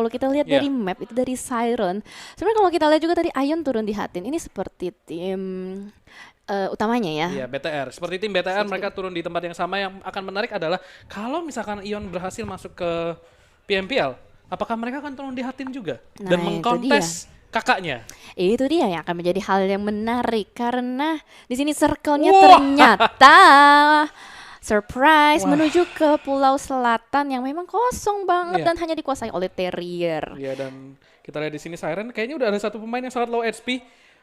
Kalau kita lihat Ya, dari map itu dari Siren, sebenarnya kalau kita lihat juga tadi Ion turun di Hatin. Ini seperti tim utamanya ya. iya BTR. Seperti tim BTR Seperti mereka tim. turun di tempat yang sama. Yang akan menarik adalah kalau misalkan Ion berhasil masuk ke PMPL, apakah mereka akan turun di Hatim juga dan Nah, itu dia. mengkontes kakaknya? Itu dia yang akan menjadi hal yang menarik karena di sini circle-nya Wah, ternyata surprise wah, menuju ke Pulau Selatan yang memang kosong banget iya, dan hanya dikuasai oleh Terrier. iya dan kita lihat di sini Siren kayaknya udah ada satu pemain yang sangat low HP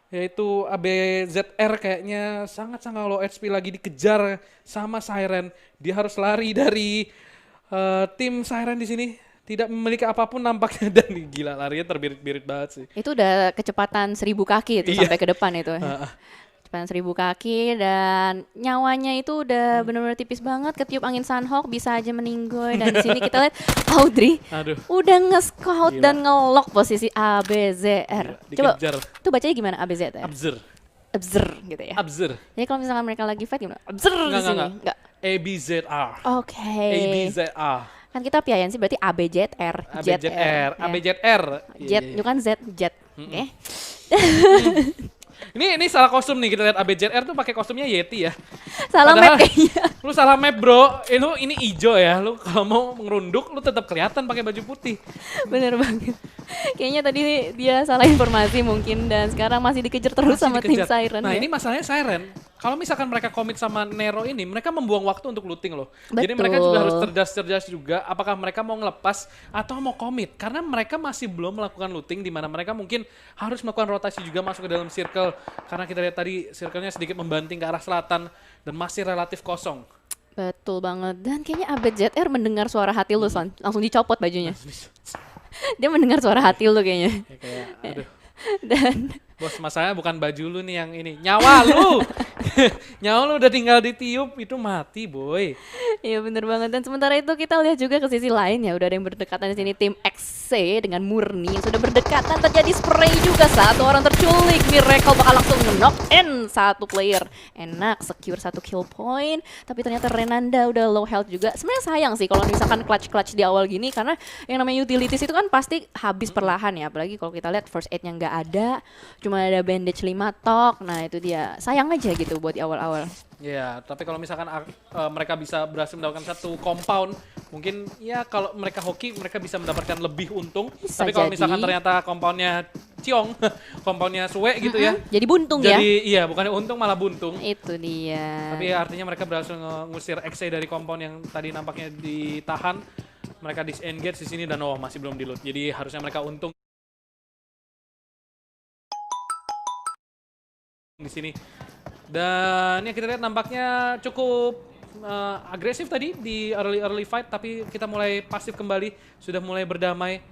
yaitu ABZR kayaknya sangat-sangat low HP lagi dikejar sama Siren. Dia harus lari dari tim Siren di sini. Tidak memiliki apapun nampaknya dan gila larinya terbirit-birit banget sih. Itu udah kecepatan 1000 kaki itu Iya. sampai ke depan itu. Kecepatan 1000 kaki dan nyawanya itu udah benar-benar tipis banget. Ketiup angin Sunhawk bisa aja meninggoy dan di sini kita lihat Audrey Aduh, udah nge-scout gila, dan nge-lock posisi ABZR. gila. Coba Dikejar. tuh bacanya gimana ABZR? Abzur. Observe gitu ya. Abzur. Jadi kalau misalkan mereka lagi fight gimana? Observe di Enggak, sini. enggak. Enggak. ABZR. Oke. ABZR. Kan kita piayan sih berarti ABZR, Jet ABZR. R, ya. ABZR. Iya, Jet, iya, itu iya. kan Z, Jet. Oke. Ini salah kostum nih, kita lihat ABZR tuh pakai kostumnya Yeti ya. Salah map Padahal kayaknya. lu salah map bro, ini hijau ya. Lu kalau mau ngerunduk lu tetap kelihatan pakai baju putih. Bener banget. Kayaknya tadi dia salah informasi mungkin dan sekarang masih dikejar terus Masih sama tim dikejar. Siren Nah ya. ini masalahnya Siren. Kalau misalkan mereka komit sama Nero ini, mereka membuang waktu untuk looting loh. Jadi mereka juga harus Betul. cerdas-cerdas juga. Apakah mereka mau ngelepas atau mau komit? Karena mereka masih belum melakukan looting, di mana mereka mungkin harus melakukan rotasi juga masuk ke dalam circle. Karena kita lihat tadi circle-nya sedikit membanting ke arah selatan dan masih relatif kosong. Betul banget. Dan kayaknya ABZR mendengar suara hati lu, Son. Langsung dicopot bajunya. Dia mendengar suara hati lu kayaknya. Ya, kayak, aduh. Dan Bos, masalahnya bukan baju lu nih yang ini. Nyawa lu! Nyawa lu udah tinggal ditiup, itu mati boy. iya bener banget. Dan sementara itu kita lihat juga ke sisi lain ya. Udah ada yang berdekatan di sini tim XC dengan Murni yang sudah berdekatan. Terjadi spray juga. Satu orang terculik. Miracle bakal langsung knock in satu player. Enak, secure satu kill point. Tapi ternyata Renanda udah low health juga. Sebenarnya sayang sih kalau misalkan clutch-clutch di awal gini. Karena yang namanya utilities itu kan pasti habis perlahan ya. Apalagi kalau kita lihat first aid-nya nggak ada. Cuma ada bandage 5 tok. Nah itu dia. Sayang aja gitu buat di awal-awal. Ya, tapi kalau misalkan mereka bisa berhasil mendapatkan satu compound, mungkin ya kalau mereka hoki mereka bisa mendapatkan lebih untung. Bisa Tapi kalau jadi. misalkan ternyata compoundnya ciong, compoundnya suwe gitu ya. Jadi buntung ya. Jadi iya, bukannya untung malah buntung. Itu dia. Tapi ya, artinya mereka berhasil ngusir XA dari compound yang tadi nampaknya ditahan. Mereka disengage di sini dan masih belum di loot. Jadi harusnya mereka untung di sini. Dan ya kita lihat nampaknya cukup agresif tadi di early fight, tapi kita mulai pasif kembali, sudah mulai berdamai.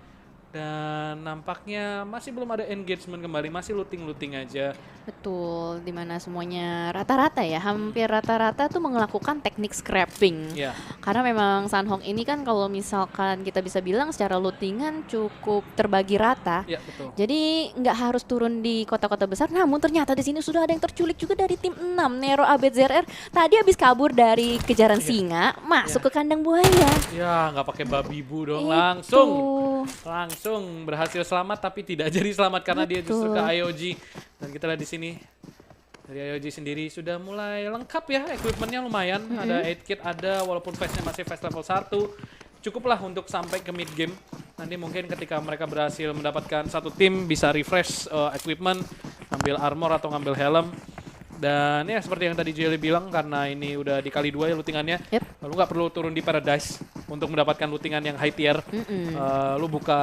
Dan nampaknya masih belum ada engagement kembali, masih looting-looting aja. Betul, dimana semuanya rata-rata ya, hampir rata-rata tuh melakukan teknik scrapping. Ya, Karena memang Sunhawk ini kan kalau misalkan kita bisa bilang secara lootingan cukup terbagi rata. ya betul. Jadi nggak harus turun di kota-kota besar, namun ternyata di sini sudah ada yang terculik juga dari tim 6 Nero ABZR. Tadi habis kabur dari kejaran singa, masuk ke kandang buaya. Ya, nggak pakai babi bu dong, Itu. langsung berhasil selamat, tapi tidak jadi selamat karena dia justru ke Betul. IOG. Dan kita lihat di sini dari IOG sendiri sudah mulai lengkap ya, equipmentnya lumayan. Ada 8 kit ada, walaupun face-nya masih face level 1. Cukuplah untuk sampai ke mid game. Nanti mungkin ketika mereka berhasil mendapatkan satu tim bisa refresh equipment, ngambil armor atau ngambil helm. Dan ya seperti yang tadi Jelly bilang, karena ini udah dikali 2 ya lootingannya, Yep. lu nggak perlu turun di Paradise untuk mendapatkan lootingan yang high tier. Lu buka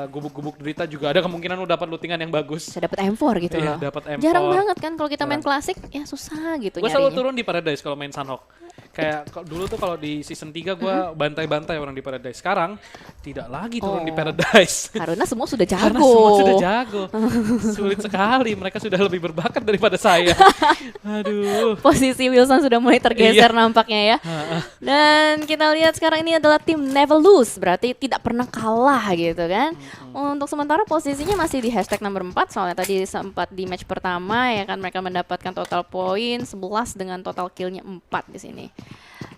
gubuk-gubuk derita juga ada kemungkinan lu dapat lootingan yang bagus. Bisa dapat M4 gitu Iya, loh. dapat M4. Jarang banget kan kalau kita main Jarang. klasik ya susah gitu Gue selalu nyarinya. turun di Paradise kalau main Sunhawk. Kayak dulu tuh kalau di season 3 gue bantai-bantai orang di Paradise. Sekarang tidak lagi turun di Oh. Paradise. Karena semua sudah jago. Karena semua sudah jago. Sulit sekali, mereka sudah lebih berbakat daripada saya. Aduh. Posisi Wilson sudah mulai tergeser nampaknya ya. Dan kita lihat sekarang ini adalah tim never lose, berarti tidak pernah kalah gitu kan. Untuk sementara posisinya masih di hashtag nomor 4, soalnya tadi sempat di match pertama ya kan mereka mendapatkan total poin 11 dengan total killnya 4 di sini. nih.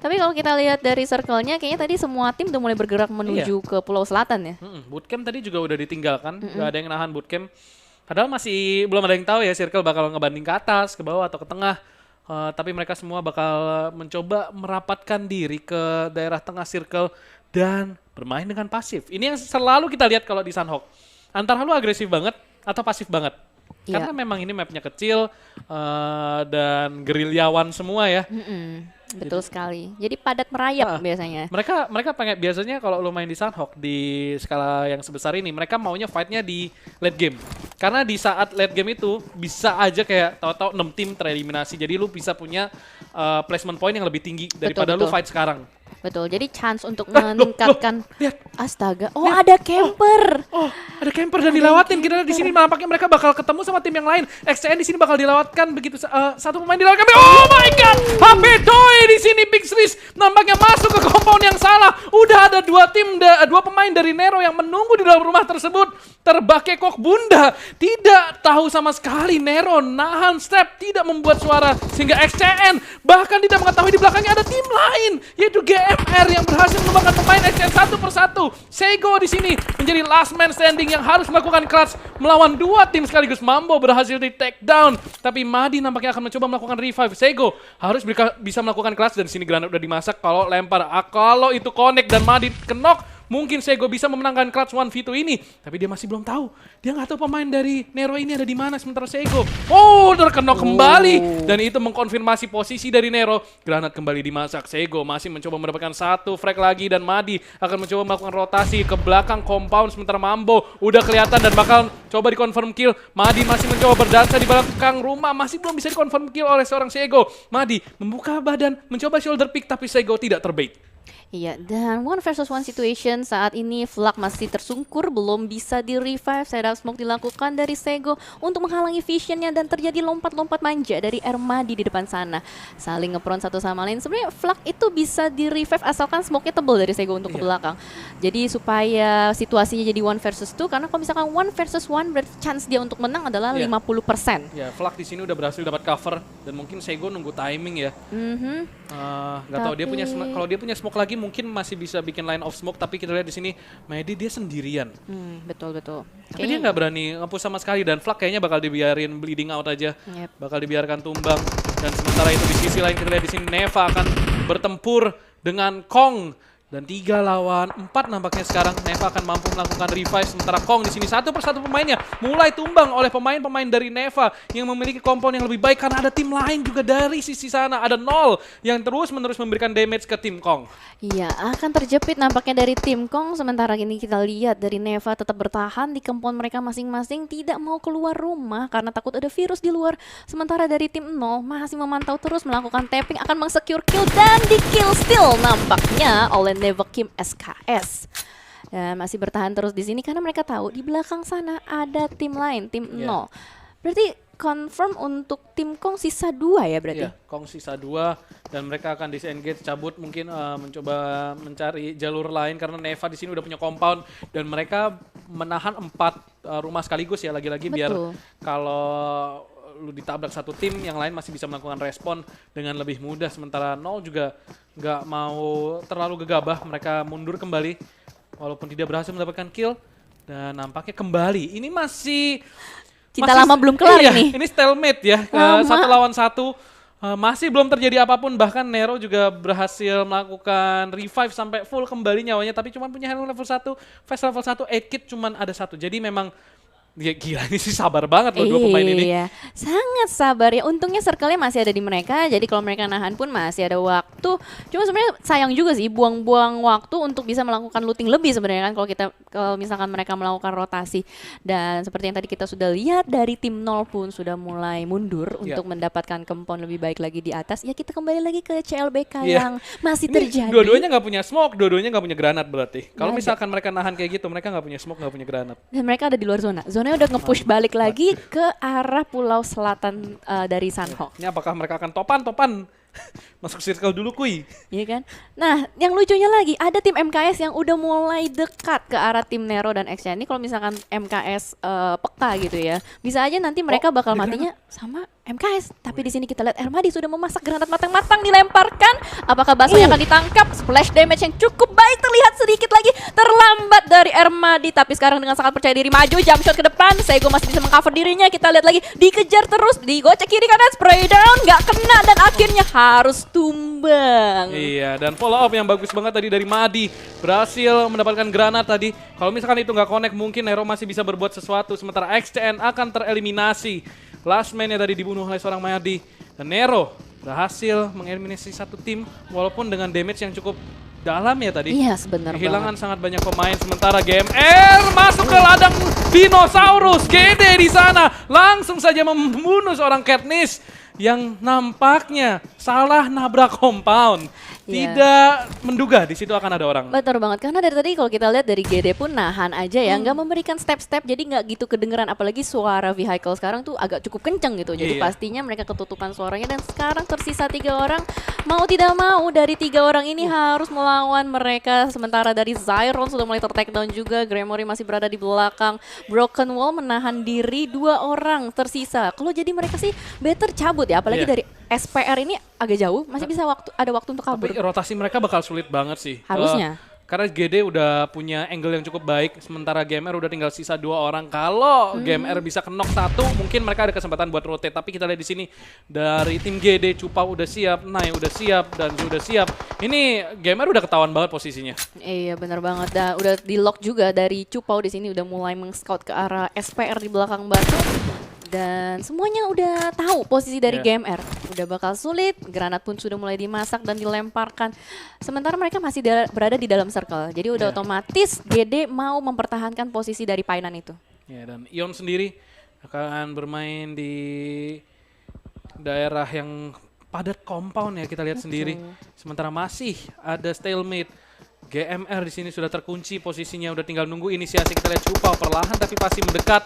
Tapi kalau kita lihat dari circle-nya, kayaknya tadi semua tim udah mulai bergerak menuju ke Pulau Selatan ya. Bootcamp tadi juga udah ditinggalkan, nggak ada yang nahan bootcamp. Padahal masih belum ada yang tahu ya Circle bakal ngebanding ke atas, ke bawah atau ke tengah. Tapi mereka semua bakal mencoba merapatkan diri ke daerah tengah Circle dan bermain dengan pasif. Ini yang selalu kita lihat kalau di Sunhawk. Antara lu agresif banget atau pasif banget. Karena memang ini mapnya kecil dan gerilyawan semua ya. Betul sekali. Jadi padat merayap biasanya. Mereka pengen biasanya kalau lo main di Sunhawk di skala yang sebesar ini, mereka maunya fightnya di late game. Karena di saat late game itu bisa aja kayak tahu-tahu 6 tim tereliminasi. Jadi lu bisa punya placement point yang lebih tinggi daripada lu fight sekarang. Betul, jadi chance untuk meningkatkan. Lihat. Astaga, ada camper. Oh, ada camper dan dilewatin. Kita lihat di sini nampaknya mereka bakal ketemu sama tim yang lain. XCN di sini bakal dilewatkan begitu satu pemain dilewatkan. Oh my god, HP Doi di sini Big Swiss nampaknya masuk ke compound yang salah. Udah ada dua pemain dari Nero yang menunggu di dalam rumah tersebut. Terbakekok bunda, tidak tahu sama sekali Nero nahan step, tidak membuat suara sehingga XCN bahkan tidak mengetahui di belakangnya ada tim lain yaitu GMR yang berhasil menumbangkan pemain XCN satu persatu. Sego di sini menjadi last man standing yang harus melakukan clutch melawan dua tim sekaligus. Mambo berhasil di take down, tapi Madi nampaknya akan mencoba melakukan revive. Sego harus bisa melakukan clutch dan di sini granat udah dimasak. Kalau lempar, kalau itu connect dan Madi kenok, mungkin Sego bisa memenangkan clutch 1v2 ini. Tapi dia masih belum tahu. Dia nggak tahu pemain dari Nero ini ada di mana sementara Sego. Terkenok kembali. Dan itu mengkonfirmasi posisi dari Nero. Granat kembali dimasak. Sego masih mencoba mendapatkan satu frag lagi. Dan Madi akan mencoba melakukan rotasi ke belakang compound. Sementara Mambo udah kelihatan dan bakal coba di-confirm kill. Madi masih mencoba berdansa di belakang rumah. Masih belum bisa di-confirm kill oleh seorang Sego. Madi membuka badan, mencoba shoulder pick. Tapi Sego tidak terbait. Iya, dan 1 versus 1 situation saat ini Flak masih tersungkur, belum bisa di-revive. Setup smoke dilakukan dari Sego untuk menghalangi visionnya dan terjadi lompat-lompat manja dari Ermadi di depan sana. Saling ngepron satu sama lain. Sebenarnya Flak itu bisa di-revive asalkan smoke-nya tebal dari Sego untuk ke belakang. Jadi supaya situasinya jadi 1 versus 2, karena kalau misalkan 1 versus 1 berarti chance dia untuk menang adalah 50%. Ya, Flak di sini udah berhasil dapat cover dan mungkin Sego nunggu timing ya. Nggak tahu dia punya kalau dia punya smoke lagi mungkin masih bisa bikin line of smoke, tapi kita lihat di sini Medi dia sendirian. Betul. Tapi dia nggak berani nge-push sama sekali dan Flak kayaknya bakal dibiarin bleeding out aja. Bakal dibiarkan tumbang. Dan sementara itu di sisi lain kita lihat di sini Neva akan bertempur dengan Kong. Dan 3 lawan 4 nampaknya sekarang Neva akan mampu melakukan revive. Sementara Kong di sini satu persatu pemainnya mulai tumbang oleh pemain-pemain dari Neva yang memiliki kompon yang lebih baik karena ada tim lain juga dari sisi sana. Ada Nol yang terus-menerus memberikan damage ke tim Kong. Iya, akan terjepit nampaknya dari tim Kong. Sementara ini kita lihat dari Neva tetap bertahan di kompon mereka masing-masing, tidak mau keluar rumah karena takut ada virus di luar. Sementara dari tim Nol masih memantau terus melakukan tapping, akan meng-secure kill dan di kill steal nampaknya oleh Neva Kim SKS. Dan masih bertahan terus di sini karena mereka tahu di belakang sana ada tim lain, tim Nol. Berarti confirm untuk tim Kong sisa 2 ya berarti? Iya, Kong sisa 2 dan mereka akan disengage cabut mungkin mencoba mencari jalur lain karena Neva di sini udah punya compound dan mereka menahan 4 rumah sekaligus ya lagi-lagi biar kalau lu ditabrak satu tim yang lain masih bisa melakukan respon dengan lebih mudah. Sementara Nol juga nggak mau terlalu gegabah, mereka mundur kembali walaupun tidak berhasil mendapatkan kill dan nampaknya kembali ini masih lama belum kelar ini. Ini stalemate ya, 1 lawan 1. Masih belum terjadi apapun, bahkan Nero juga berhasil melakukan revive sampai full kembali nyawanya, tapi cuma punya helm level 1, fast level 1, 8 kit cuma ada 1. Jadi memang ya gila, ini sih sabar banget loh 2 pemain ini. Iya, sangat sabar ya. Untungnya circle-nya masih ada di mereka, jadi kalau mereka nahan pun masih ada waktu. Cuma sebenarnya sayang juga sih buang-buang waktu untuk bisa melakukan looting lebih sebenarnya kan kalau misalkan mereka melakukan rotasi. Dan seperti yang tadi kita sudah lihat dari tim Nol pun sudah mulai mundur untuk mendapatkan kempon lebih baik lagi di atas. Ya kita kembali lagi ke CLBK yang masih terjadi. Dua-duanya nggak punya smoke, dua-duanya nggak punya granat berarti. Kalau misalkan mereka nahan kayak gitu, mereka nggak punya smoke, nggak punya granat. Dan mereka ada di luar zona. Zonanya udah nge-push balik lagi ke arah pulau selatan dari Sunhawk. Ini apakah mereka akan topan masuk circle dulu kuy? Iya kan? Nah, yang lucunya lagi ada tim MKS yang udah mulai dekat ke arah tim Nero dan XCN. Ini kalau misalkan MKS peka gitu ya, bisa aja nanti mereka bakal matinya sama MKS. Tapi di sini kita lihat Ermadi sudah memasak granat matang-matang dilemparkan. Apakah Basoy akan ditangkap? Splash damage yang cukup baik terlihat sedikit lagi terlambat dari Ermadi. Tapi sekarang dengan sangat percaya diri maju, jump shot ke depan. Sego masih bisa mengcover dirinya. Kita lihat lagi dikejar terus, digocek kiri kanan, spray down, nggak kena dan akhirnya harus tumbang. Iya, dan follow up yang bagus banget tadi dari Madi. Berhasil mendapatkan granat tadi. Kalau misalkan itu nggak connect, mungkin Nero masih bisa berbuat sesuatu. Sementara XCN akan tereliminasi. Last man-nya tadi dibunuh oleh seorang Madi. Dan Nero berhasil mengeliminasi satu tim walaupun dengan damage yang cukup dalam ya tadi. Iya, sebenarnya. Kehilangan sangat banyak pemain, sementara GMR masuk ke ladang dinosaurus. GD di sana langsung saja membunuh seorang Katniss yang nampaknya salah nabrak compound. Iya. Tidak menduga di situ akan ada orang. Betul banget, karena dari tadi kalau kita lihat dari GD pun nahan aja ya, nggak memberikan step-step, jadi nggak gitu kedengeran, apalagi suara vehicle sekarang tuh agak cukup kenceng gitu, jadi Iya. pastinya mereka ketutupan suaranya dan sekarang tersisa 3 orang, mau tidak mau dari 3 orang ini harus melawan mereka, sementara dari Zyron sudah mulai ter-takedown juga, Gremory masih berada di belakang, Broken Wall menahan diri 2 orang tersisa, kalau jadi mereka sih better cabut ya, apalagi Iya. dari SPR ini agak jauh, masih bisa ada waktu untuk kabur. Tapi rotasi mereka bakal sulit banget sih. Harusnya. Karena GD udah punya angle yang cukup baik, sementara GMR udah tinggal sisa 2 orang. Kalau GMR bisa knock 1, mungkin mereka ada kesempatan buat rotate. Tapi kita lihat di sini dari tim GD, Cupau udah siap, Nai udah siap, dan Ju udah siap. Ini GMR udah ketahuan banget posisinya. Iya benar banget, udah di lock juga dari Cupau di sini udah mulai meng-scout ke arah SPR di belakang batu. Dan semuanya udah tahu posisi dari GMR. Udah bakal sulit, granat pun sudah mulai dimasak dan dilemparkan. Sementara mereka masih berada di dalam circle. Jadi udah otomatis GD mau mempertahankan posisi dari Painan itu. Ya, dan Ion sendiri akan bermain di daerah yang padat compound ya, kita lihat sendiri. Sementara masih ada stalemate. GMR di sini sudah terkunci posisinya, udah tinggal nunggu inisiasi. Kita lihat Cupau perlahan tapi pasti mendekat.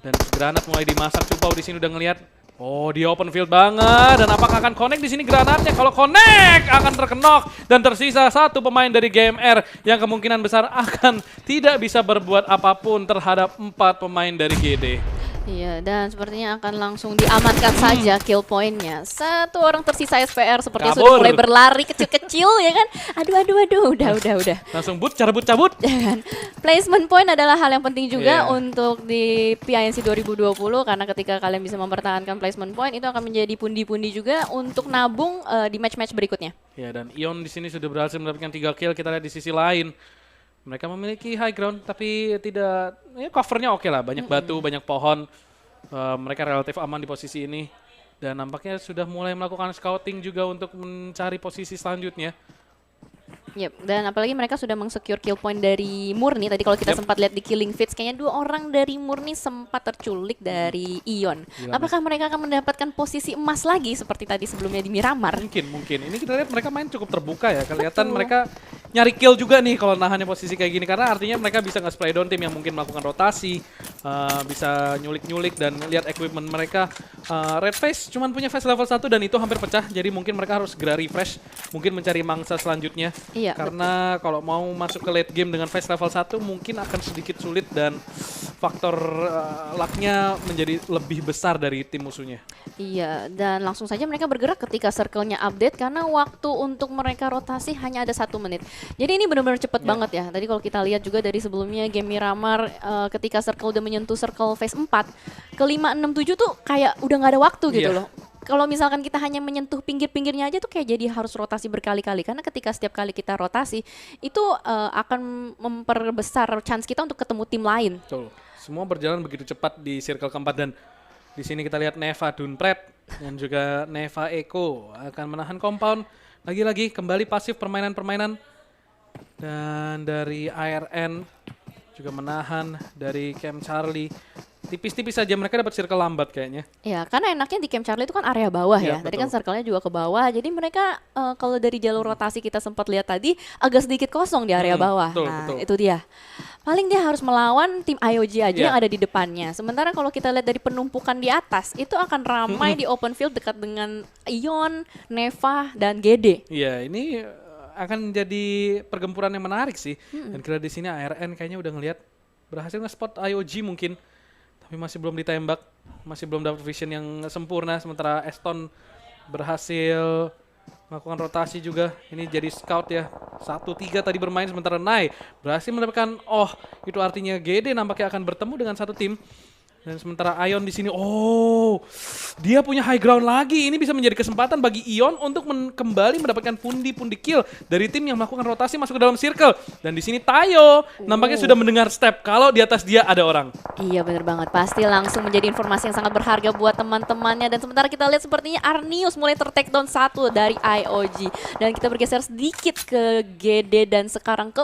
Dan granat mulai dimasak. Cupau di sini udah ngelihat, oh dia open field banget. Dan apakah akan connect di sini granatnya? Kalau connect akan terkenok dan tersisa 1 pemain dari GMR yang kemungkinan besar akan tidak bisa berbuat apapun terhadap 4 pemain dari GD. Iya, dan sepertinya akan langsung diamankan saja kill point-nya. 1 orang tersisa SPR sepertinya sudah mulai berlari kecil-kecil ya kan. Aduh, udah. Langsung cabut. Dan placement point adalah hal yang penting juga untuk di PINC 2020 karena ketika kalian bisa mempertahankan placement point itu akan menjadi pundi-pundi juga untuk nabung di match-match berikutnya. Ya, dan Ion di sini sudah berhasil mendapatkan 3 kill. Kita lihat di sisi lain. Mereka memiliki high ground tapi tidak, ya covernya oke lah, banyak batu, banyak pohon. Mereka relatif aman di posisi ini dan nampaknya sudah mulai melakukan scouting juga untuk mencari posisi selanjutnya. Yep, dan apalagi mereka sudah meng-secure kill point dari Murni. Tadi kalau kita sempat lihat di killing feeds, kayaknya 2 orang dari Murni sempat terculik dari Ion. Apakah mereka akan mendapatkan posisi emas lagi seperti tadi sebelumnya di Miramar? Mungkin. Ini kita lihat mereka main cukup terbuka ya. Kelihatan mereka nyari kill juga nih kalau nahannya posisi kayak gini. Karena artinya mereka bisa nge-spray down tim yang mungkin melakukan rotasi. Bisa nyulik-nyulik dan lihat equipment mereka. Red Face cuman punya face level 1 dan itu hampir pecah. Jadi mungkin mereka harus segera refresh. Mungkin mencari mangsa selanjutnya. Iya, Karena kalau mau masuk ke late game dengan face level 1 mungkin akan sedikit sulit dan faktor luck-nya menjadi lebih besar dari tim musuhnya. Iya, dan langsung saja mereka bergerak ketika circle-nya update karena waktu untuk mereka rotasi hanya ada 1 menit. Jadi ini benar-benar cepet banget ya. Tadi kalau kita lihat juga dari sebelumnya game Miramar ketika circle udah menyentuh circle phase 4 ke 5, 6, 7 tuh kayak udah nggak ada waktu gitu loh. Kalau misalkan kita hanya menyentuh pinggir-pinggirnya aja tuh kayak jadi harus rotasi berkali-kali karena ketika setiap kali kita rotasi itu akan memperbesar chance kita untuk ketemu tim lain. Betul. Semua berjalan begitu cepat di circle keempat dan di sini kita lihat Neva Dunpret dan juga Neva Eko akan menahan compound. Lagi-lagi kembali pasif permainan-permainan dan dari ARN juga menahan dari Camp Charlie. Tipis-tipis saja mereka dapat circle lambat kayaknya. Ya, karena enaknya di Camp Charlie itu kan area bawah ya. Tadi kan circle-nya juga ke bawah. Jadi mereka kalau dari jalur rotasi kita sempat lihat tadi agak sedikit kosong di area bawah. Betul. Itu dia. Paling dia harus melawan tim IOG aja yang ada di depannya. Sementara kalau kita lihat dari penumpukan di atas, itu akan ramai di open field dekat dengan Ion, Neva, dan GD. Iya, ini akan jadi pergempuran yang menarik sih. Dan kita di sini ARN kayaknya udah ngelihat berhasil nge-spot IOG mungkin. Tapi masih belum ditembak, masih belum dapat vision yang sempurna. Sementara Aston berhasil melakukan rotasi juga. Ini jadi scout ya. 1-3 tadi bermain, sementara Nai berhasil mendapatkan itu artinya GD nampaknya akan bertemu dengan satu tim. Dan sementara Ion di sini, dia punya high ground lagi. Ini bisa menjadi kesempatan bagi Ion untuk kembali mendapatkan pundi-pundi kill dari tim yang melakukan rotasi masuk ke dalam circle. Dan di sini Tayo nampaknya sudah mendengar step kalau di atas dia ada orang. Iya bener banget, pasti langsung menjadi informasi yang sangat berharga buat teman-temannya. Dan sementara kita lihat sepertinya Arnius mulai ter-takedown 1 dari IOG. Dan kita bergeser sedikit ke GD dan sekarang ke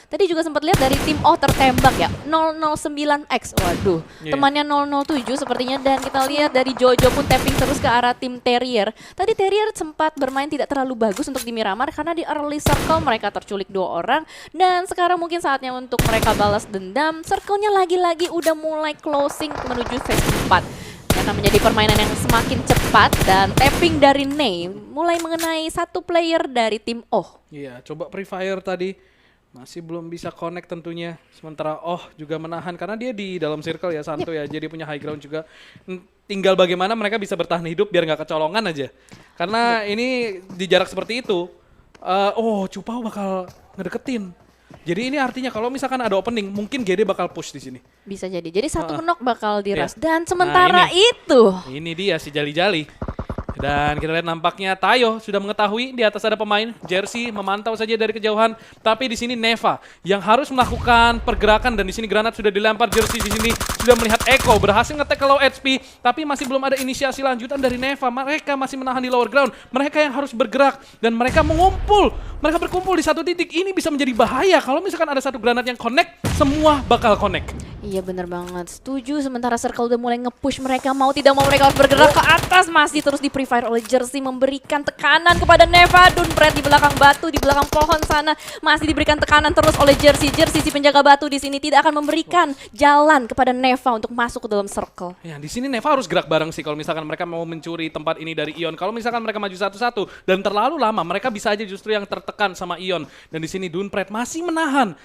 Tadi juga sempat lihat dari tim tertembak ya, 009X. Waduh, temannya 007 sepertinya. Dan kita lihat dari Jojo pun tapping terus ke arah tim Terrier. Tadi Terrier sempat bermain tidak terlalu bagus untuk di Miramar karena di early circle mereka terculik 2 orang. Dan sekarang mungkin saatnya untuk mereka balas dendam. Circle-nya lagi-lagi udah mulai closing menuju phase 4. Ini akan menjadi permainan yang semakin cepat dan tapping dari Ney mulai mengenai satu player dari tim Iya, coba pre-fire tadi. Masih belum bisa connect tentunya. Sementara juga menahan karena dia di dalam circle ya, santuy ya. Jadi punya high ground juga. Tinggal bagaimana mereka bisa bertahan hidup biar nggak kecolongan aja. Karena ini di jarak seperti itu, Cupau bakal ngedeketin. Jadi ini artinya kalau misalkan ada opening, mungkin GD bakal push di sini. Bisa jadi. Jadi satu knock bakal diras. Dan sementara ini dia si Jali-Jali. Dan kita lihat nampaknya Tayo sudah mengetahui di atas ada pemain. Jersey memantau saja dari kejauhan, tapi di sini Neva yang harus melakukan pergerakan dan di sini granat sudah dilempar. Jersey di sini sudah melihat Eko berhasil nge-tag ke low HP, tapi masih belum ada inisiasi lanjutan dari Neva. Mereka masih menahan di lower ground. Mereka yang harus bergerak dan mereka mengumpul. Mereka berkumpul di satu titik. Ini bisa menjadi bahaya kalau misalkan ada satu granat yang connect, semua bakal connect. Iya bener banget, setuju. Sementara Circle udah mulai nge-push mereka, mau tidak mau mereka harus bergerak ke atas. Masih terus di-pre-fire oleh Jersey, memberikan tekanan kepada Neva. Dunpret di belakang batu, di belakang pohon sana masih diberikan tekanan terus oleh Jersey. Jersey si penjaga batu di sini tidak akan memberikan jalan kepada Neva untuk masuk ke dalam Circle. Ya, di sini Neva harus gerak bareng sih kalau misalkan mereka mau mencuri tempat ini dari Ion. Kalau misalkan mereka maju satu-satu dan terlalu lama, mereka bisa aja justru yang tertekan sama Ion. Dan di sini Dunpret masih menahan.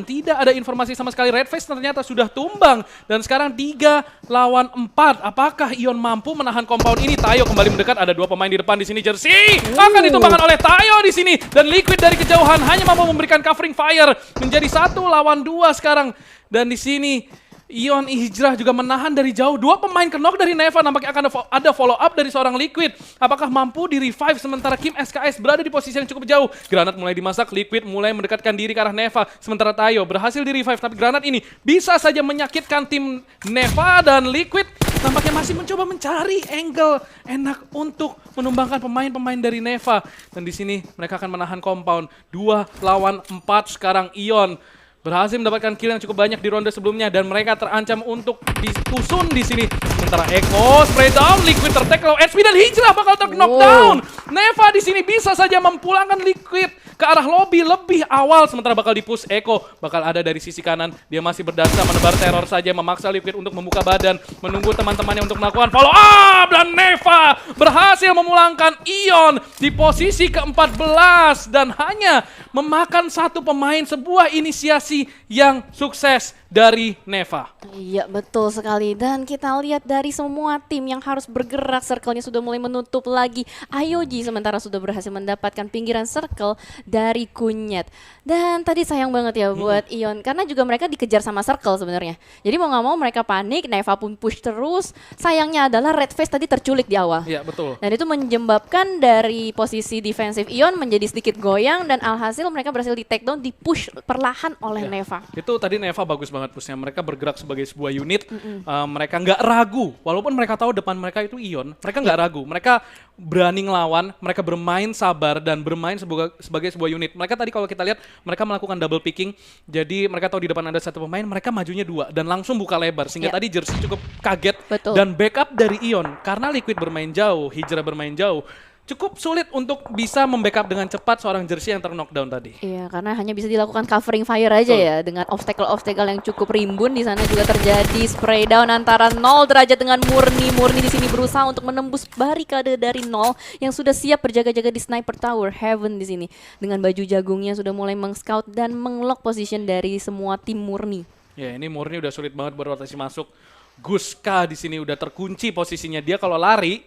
Tidak ada informasi sama sekali. Redface ternyata sudah tumbang dan sekarang 3 lawan 4. Apakah Ion mampu menahan compound ini? Tayo kembali mendekat, ada 2 pemain di depan di sini. Jersey akan ditumbangkan oleh Tayo di sini dan Liquid dari kejauhan hanya mampu memberikan covering fire menjadi 1 lawan 2 sekarang. Dan di sini Ion Hijrah juga menahan dari jauh. 2 pemain knock dari Neva, nampaknya akan ada follow up dari seorang Liquid. Apakah mampu di revive sementara Kim SKS berada di posisi yang cukup jauh. Granat mulai dimasak, Liquid mulai mendekatkan diri ke arah Neva. Sementara Tayo berhasil di revive, tapi granat ini bisa saja menyakitkan tim Neva. Dan Liquid nampaknya masih mencoba mencari angle enak untuk menumbangkan pemain-pemain dari Neva. Dan di sini mereka akan menahan compound. 2 lawan 4 sekarang. Ion berhasil mendapatkan kill yang cukup banyak di ronde sebelumnya dan mereka terancam untuk ditusun di sini. Sementara Eko spray down, Liquid tertek low HP dan Hijrah bakal knockdown. Neva di sini bisa saja memulangkan Liquid ke arah lobby lebih awal, sementara bakal dipush. Eko bakal ada dari sisi kanan. Dia masih berdansa menebar teror saja, memaksa Liquid untuk membuka badan, menunggu teman-temannya untuk melakukan follow up. Dan Neva berhasil memulangkan Ion di posisi ke-14 dan hanya memakan 1 pemain. Sebuah inisiasi yang sukses dari Neva. Iya betul sekali. Dan kita lihat dari semua tim yang harus bergerak, circle-nya sudah mulai menutup lagi. IOG sementara sudah berhasil mendapatkan pinggiran circle dari Kunyet. Dan tadi sayang banget ya buat Ion, karena juga mereka dikejar sama circle sebenarnya. Jadi mau nggak mau mereka panik, Neva pun push terus. Sayangnya adalah Redface tadi terculik di awal. Iya betul. Dan itu menyebabkan dari posisi defensif Ion menjadi sedikit goyang dan alhasil mereka berhasil di take down, di push perlahan oleh Neva. Itu tadi Neva bagus banget pushnya. Mereka bergerak sebagai sebuah unit. Mereka nggak ragu. Walaupun mereka tahu depan mereka itu Ion, mereka nggak ragu. Mereka berani ngelawan, mereka bermain sabar dan bermain sebagai sebuah unit. Mereka tadi kalau kita lihat, mereka melakukan double picking. Jadi mereka tahu di depan ada 1 pemain, mereka majunya 2 dan langsung buka lebar. Sehingga tadi Jersey cukup kaget. Betul. Dan backup dari Ion. Karena Liquid bermain jauh, Hijrah bermain jauh, cukup sulit untuk bisa membackup dengan cepat seorang Jersey yang ter-knockdown tadi. Iya, karena hanya bisa dilakukan covering fire aja ya, dengan obstacle-obstacle yang cukup rimbun. Di sana juga terjadi spray down antara 0 derajat dengan Murni. Murni di sini berusaha untuk menembus barikade dari 0 yang sudah siap berjaga-jaga di sniper tower. Heaven di sini dengan baju jagungnya sudah mulai meng-scout dan meng-lock position dari semua tim Murni. Ya ini Murni udah sulit banget buat rotasi masuk. Guska di sini udah terkunci posisinya, dia kalau lari,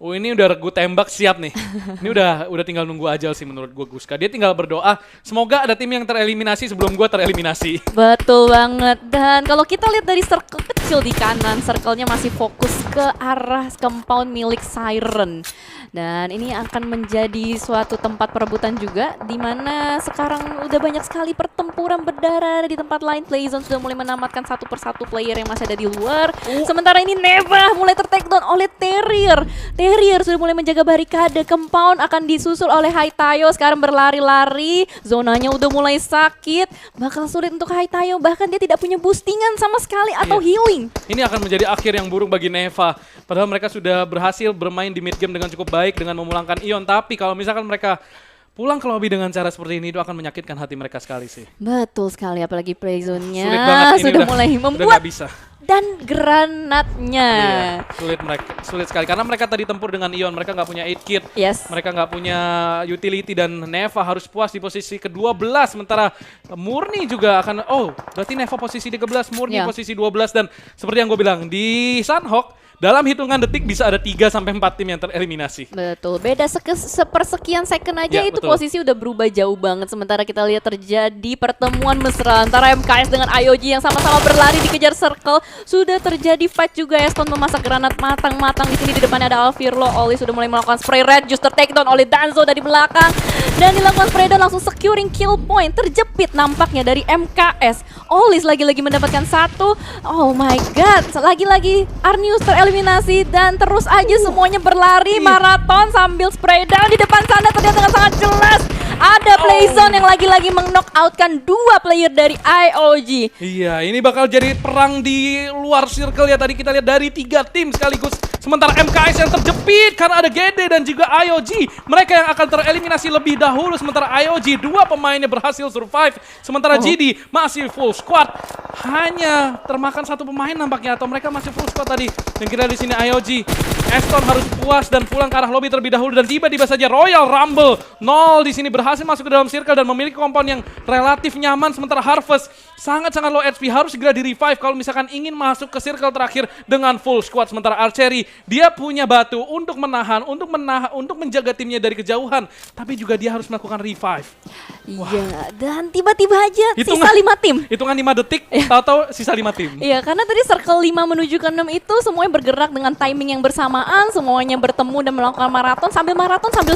ini udah gue tembak siap nih. Ini udah tinggal nunggu ajal sih menurut gue Guska. Dia tinggal berdoa semoga ada tim yang tereliminasi sebelum gue tereliminasi. Betul banget. Dan kalau kita lihat dari circle kecil di kanan, circle-nya masih fokus ke arah compound milik Siren. Dan ini akan menjadi suatu tempat perebutan juga, di mana sekarang udah banyak sekali pertempuran berdarah di tempat lain. Playzone sudah mulai menamatkan satu persatu player yang masih ada di luar. Sementara ini Neva mulai ter-takedown oleh Terrier. Terrier sudah mulai menjaga barikade. Compound akan disusul oleh Haitayo. Sekarang berlari-lari. Zonanya udah mulai sakit. Bakal sulit untuk Haitayo. Bahkan dia tidak punya boostingan sama sekali atau healing. Ini akan menjadi akhir yang buruk bagi Neva. Padahal mereka sudah berhasil bermain di mid game dengan cukup baik dengan memulangkan Ion. Tapi kalau misalkan mereka pulang ke lobby dengan cara seperti ini, itu akan menyakitkan hati mereka sekali sih. Betul sekali, apalagi playzone-nya Sulit banget, ini sudah mulai membuat udah gak bisa. Dan granatnya. Iya, sulit sekali karena mereka tadi tempur dengan Ion, mereka nggak punya 8 kit, Yes. mereka nggak punya utility dan Neva harus puas di posisi ke-12 sementara Murni juga akan berarti Neva posisi 13, Murni posisi 12 dan seperti yang gue bilang di Sunhawk dalam hitungan detik bisa ada 3 sampai 4 tim yang tereliminasi. Betul, beda sepersekian second aja Ya, itu betul. posisi udah berubah jauh banget. Sementara kita lihat terjadi pertemuan mesra antara MKS dengan IOG yang sama-sama berlari dikejar circle. Sudah terjadi fight juga, Eston memasak granat matang-matang. Di sini di depannya ada Alvirlo. Oli sudah mulai melakukan spray red juice takedown oleh Danzo dari belakang. Dan dilakukan spray down langsung securing kill point. Terjepit nampaknya dari MKS. Olis lagi-lagi mendapatkan satu. Oh my god, lagi-lagi Arnius tereliminasi dan terus aja semuanya berlari maraton sambil spray down. Di depan sana terlihat dengan sangat jelas ada Playzone yang lagi-lagi meng-knockoutkan 2 player dari IOG. Iya, ini bakal jadi perang di luar circle ya. Tadi kita lihat dari 3 tim sekaligus. Sementara MKS yang terjepit karena ada GD dan juga IOG. Mereka yang akan tereliminasi lebih dahulu. Sementara IOG 2 pemainnya berhasil survive. Sementara GD masih full squad. Hanya termakan 1 pemain nampaknya. Atau mereka masih full squad tadi. Dan kita di sini IOG. Eston harus puas dan pulang ke arah lobby terlebih dahulu. Dan tiba-tiba saja Royal Rumble 0 di sini berhasil masuk ke dalam circle dan memiliki compound yang relatif nyaman. Sementara Harvest sangat-sangat low HP, harus segera di revive kalau misalkan ingin masuk ke circle terakhir dengan full squad. Sementara Archery, dia punya batu untuk menahan, untuk menjaga timnya dari kejauhan, tapi juga dia harus melakukan revive. Iya, dan tiba-tiba aja Hitungan- sisa 5 tim. Hitungan 5 detik, tahu-tahu sisa 5 tim. Iya, karena tadi circle 5 menuju ke 6 itu semuanya bergerak dengan timing yang bersamaan, semuanya bertemu dan melakukan maraton sambil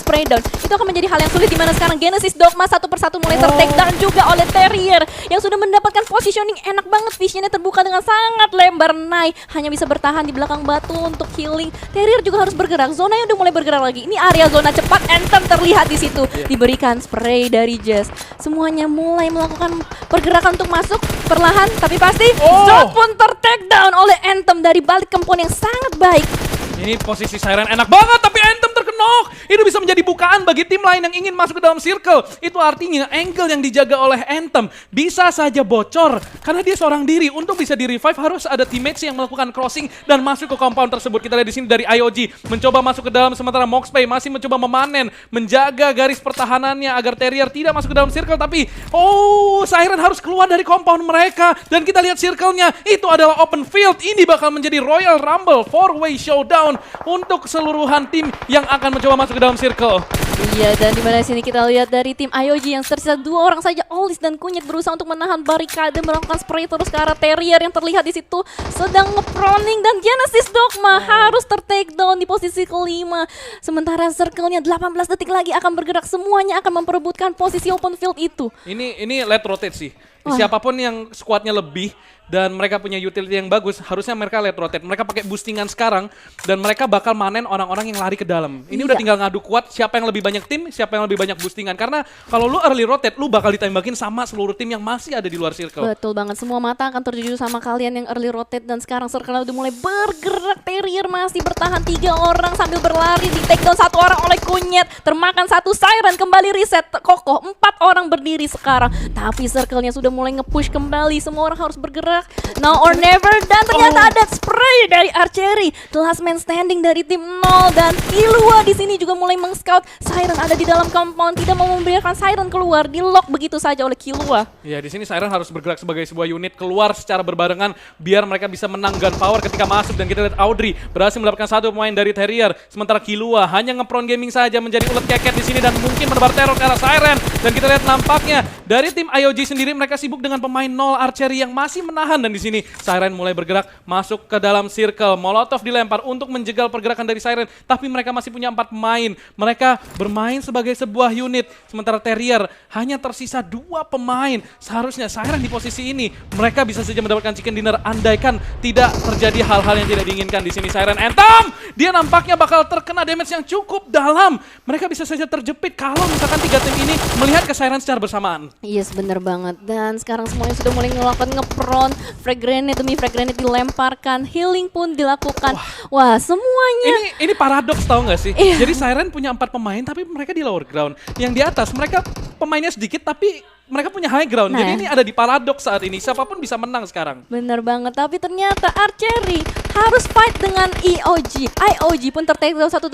spray down. Itu akan menjadi hal yang sulit di mana sekarang Genesis Dogma satu persatu mulai ter-take down juga oleh Terrier yang sudah mendapatkan positioning enak banget, visionnya terbuka dengan sangat lebar. Nai hanya bisa bertahan di belakang batu untuk healing. Terrier juga harus bergerak, zonanya udah mulai bergerak lagi. Ini area zona cepat, Anthem terlihat di situ. Diberikan spray dari Jazz. Semuanya mulai melakukan pergerakan untuk masuk perlahan tapi pasti. Zod pun ter-take down oleh Anthem dari balik kempon yang sangat baik. Ini posisi Siren enak banget, tapi Anthem terkenok. Itu bisa menjadi bukaan bagi tim lain yang ingin masuk ke dalam circle. Itu artinya angle yang dijaga oleh Anthem bisa saja bocor. Karena dia seorang diri. Untuk bisa di-revive harus ada teammates yang melakukan crossing dan masuk ke compound tersebut. Kita lihat di sini dari IOG mencoba masuk ke dalam, sementara Moxpay masih mencoba memanen, menjaga garis pertahanannya agar Terrier tidak masuk ke dalam circle. Tapi Siren harus keluar dari compound mereka. Dan kita lihat circle-nya, itu adalah open field. Ini bakal menjadi Royal Rumble 4-way showdown untuk keseluruhan tim yang akan mencoba masuk ke dalam circle. Iya, dan di mana sini kita lihat dari tim IOG yang tersisa 2 orang saja, Olis dan Kunyit berusaha untuk menahan barikade, melakukan spray terus ke arah Terrier yang terlihat di situ sedang nge-proning, dan Genesis Dogma harus ter-take down di posisi kelima. Sementara circle-nya 18 detik lagi akan bergerak, semuanya akan memperebutkan posisi open field itu. Ini late rotate sih. Siapapun yang squadnya lebih dan mereka punya utility yang bagus, harusnya mereka late rotate. Mereka pakai boostingan sekarang dan mereka bakal manen orang-orang yang lari ke dalam. Ini udah tinggal ngadu kuat siapa yang lebih banyak tim, siapa yang lebih banyak boostingan. Karena kalau lu early rotate, lu bakal ditembakin sama seluruh tim yang masih ada di luar circle. Betul banget, semua mata akan tertuju sama kalian yang early rotate. Dan sekarang circle udah mulai bergerak. Terrier masih bertahan 3 orang sambil berlari, di take down 1 orang oleh Kunyit, termakan 1 Siren, kembali reset kokoh, 4 orang berdiri sekarang. Tapi circle-nya sudah mulai nge-push kembali, semua orang harus bergerak. now or never, dan ternyata ada spray dari Archery. The last man standing dari tim 0 dan Killua di sini juga mulai meng-scout. Siren ada di dalam compound, tidak mau membiarkan Siren keluar, di lock begitu saja oleh Killua. Ya, di sini Siren harus bergerak sebagai sebuah unit keluar secara berbarengan biar mereka bisa menang gunpower ketika masuk, dan kita lihat Audrey berhasil mendapatkan satu pemain dari Terrier, sementara Killua hanya nge-prone gaming saja menjadi ulet keket di sini dan mungkin menebar teror ke arah Siren. Dan kita lihat nampaknya dari tim IOG sendiri mereka sibuk dengan pemain 0 Archery yang masih menahan, dan di sini Siren mulai bergerak masuk ke dalam circle. Molotov dilempar untuk menjegal pergerakan dari Siren, tapi mereka masih punya 4 pemain. Mereka bermain sebagai sebuah unit, sementara Terrier hanya tersisa 2 pemain. Seharusnya Siren di posisi ini mereka bisa saja mendapatkan chicken dinner andaikan tidak terjadi hal-hal yang tidak diinginkan. Di sini Siren Anthem, dia nampaknya bakal terkena damage yang cukup dalam. Mereka bisa saja terjepit kalau misalkan 3 tim ini melihat ke Siren secara bersamaan. Yes, bener banget. Dan sekarang semuanya sudah mulai melakukan nge-prone. Frag grenade demi frag grenade dilemparkan, healing pun dilakukan. Wah, semuanya. Ini paradoks, tahu nggak sih? Iya. Jadi Siren punya 4 pemain tapi mereka di lower ground. Yang di atas mereka pemainnya sedikit tapi mereka punya high ground. Nah, jadi ini ada di paradoks saat ini. Siapapun bisa menang sekarang. Bener banget, tapi ternyata Archery harus fight dengan IOG. IOG pun tertake dalam 1-1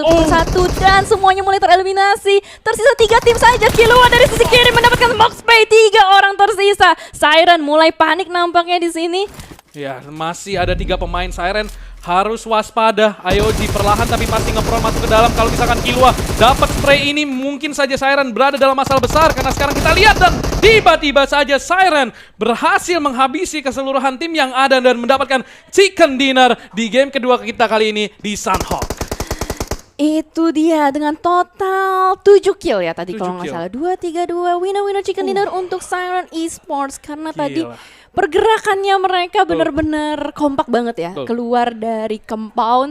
dan semuanya mulai tereliminasi. Tersisa 3 tim saja. Killua dari sisi kiri mendapatkan box spray, 3 orang tersisa. Siren mulai panik nampaknya di sini. Ya, masih ada 3 pemain. Siren harus waspada. IOG perlahan tapi pasti nge-pro masuk ke dalam. Kalau misalkan Killua dapat spray ini, mungkin saja Siren berada dalam masalah besar. Karena sekarang kita lihat dan tiba-tiba saja Siren berhasil menghabisi keseluruhan tim yang ada dan mendapatkan chicken dinner di game kedua kita kali ini di Sunhawk. Itu dia dengan total 7 kill ya tadi 7 kalau nggak kill. salah. 2-3-2 winner chicken dinner untuk Siren Esports. Karena tadi Gila. pergerakannya mereka benar-benar kompak banget ya. Betul. Keluar dari compound.